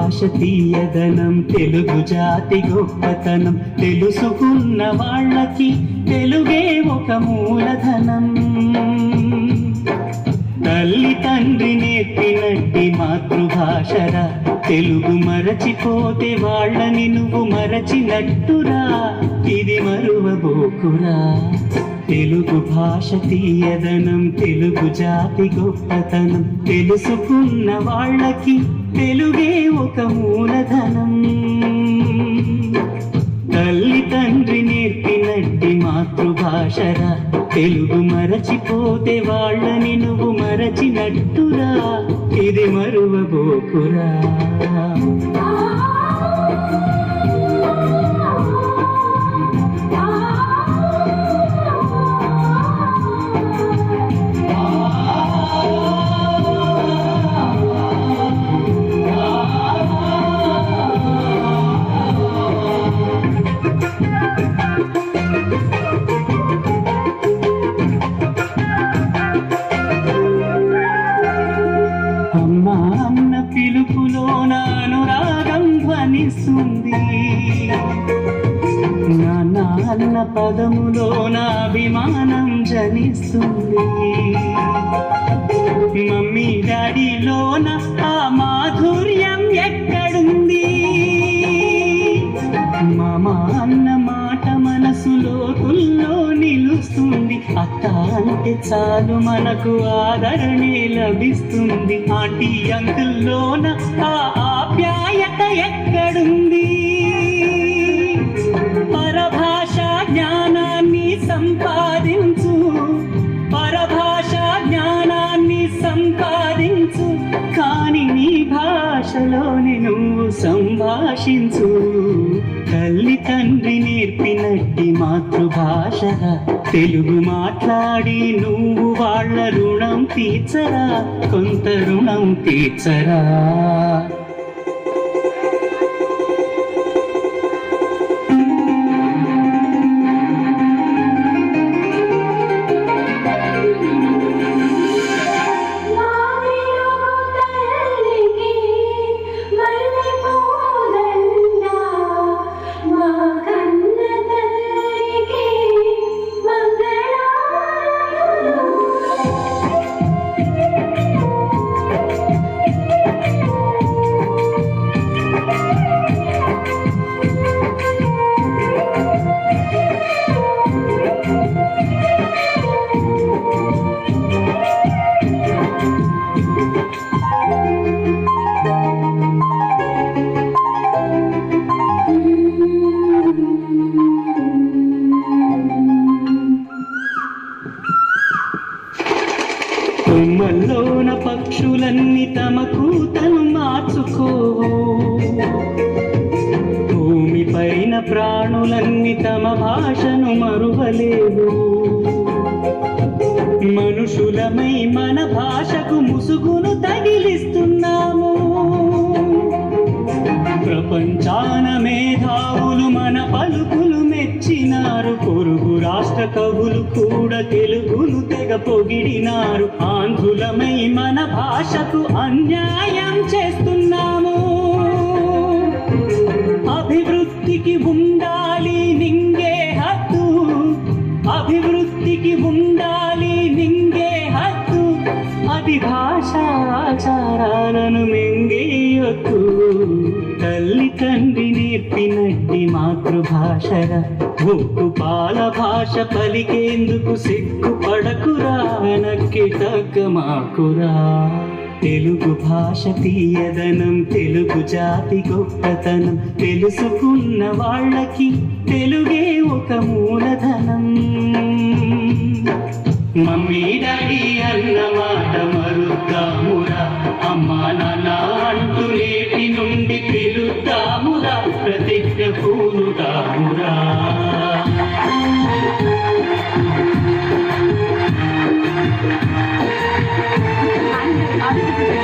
భాష తీయదనం, తెలుగు జాతి గొప్పతనం, తెలుసుకున్న వాళ్ళకి తెలుగే ఒక మూలధనం. తల్లి తండ్రి నేర్పినట్టి మాతృభాషరా, తెలుగు మరచిపోతే వాళ్ళని నువ్వు మరచినట్టురా, ఇది మరువబోకురా. తెలుగు భాష తీయదనం, తెలుగు జాతి గొప్పతనం, తెలుసుకున్న వాళ్ళకి తెలుగే ఒక మూలధనం. తల్లి తండ్రి నేర్పినట్టి మాతృభాషరా, తెలుగు మరచిపోతే వాళ్ళని నువ్వు మరచినట్టురా, ఇది మరువబోకురా. అమ్మా అన్న పిలుపులో నానురాగం ధ్వనిస్తుంది, నాన్న అన్న పదములో నా అభిమానం జనిస్తుంది. మమ్మీ డాడీలోన ఆ మాధుర్యం ఎక్కడుంది? మామ అన్న మాట మనసులో తుల్లో నిలుస్తుంది. అత్త అంటే చాలు మనకు ఆదరణే లభిస్తుంది. ఆంటీ అంకుల్లోన ఆ ఆప్యాయత ఎక్కడుంది? పరభాషా జ్ఞానాన్ని సంపాదించు, పరభాషా జ్ఞానాన్ని సంపాదించు, కాని నీ భాషలోని నువ్వు సంభాషించు. తల్లి తండ్రి నేర్పినట్టి మాతృభాషరా, తెలుగు మాట్లాడి నువ్వు వాళ్ళ రుణం తీర్చరా, కొంత రుణం తీర్చరా. కొమ్మల్లోన పక్షులన్నీ తమ కూతను మార్చుకోవు, భూమిపైన ప్రాణులన్నీ తమ భాషను మరువలేవు. మనుషులమై మన భాషకు ముసుగును తగిలిస్తున్నాము. ప్రపంచాన మేధావులు మన పలుకులు మెచ్చినారు. పొరుగు రాష్ట్ర కవులు కూడా తెలుగును తెగ పొగిడినారు. ఆంధ్రులమై మన భాషకు అన్యాయం చేస్తున్నాము. అభివృద్ధికి ఉండాలి నింగే హద్దు, అభివృద్ధికి ఉండాలి నింగే హద్దు, అది భాషా ఆచారాలను మింగేయొద్దు. తల్లి తండ్రి నేర్పినట్టి మాతృభాషరా, ఉప్పు పాల భాష పలికేందుకు సిగ్గుపడకురా, నక్కి తగ్గమాకురా. తెలుగు భాష తీయదనం, తెలుగు జాతి గొప్పతనం, తెలుసుకున్న వాళ్ళకి తెలుగే ఒక మూలధనం. మమ్మీ డాడీ అన్న మాట మరుద్దామురా, అమ్మా నాన్న అంటూ నేటి నుండి పిలుద్దామురా, ప్రతిజ్ఞ పూనుదామురా. Thank you.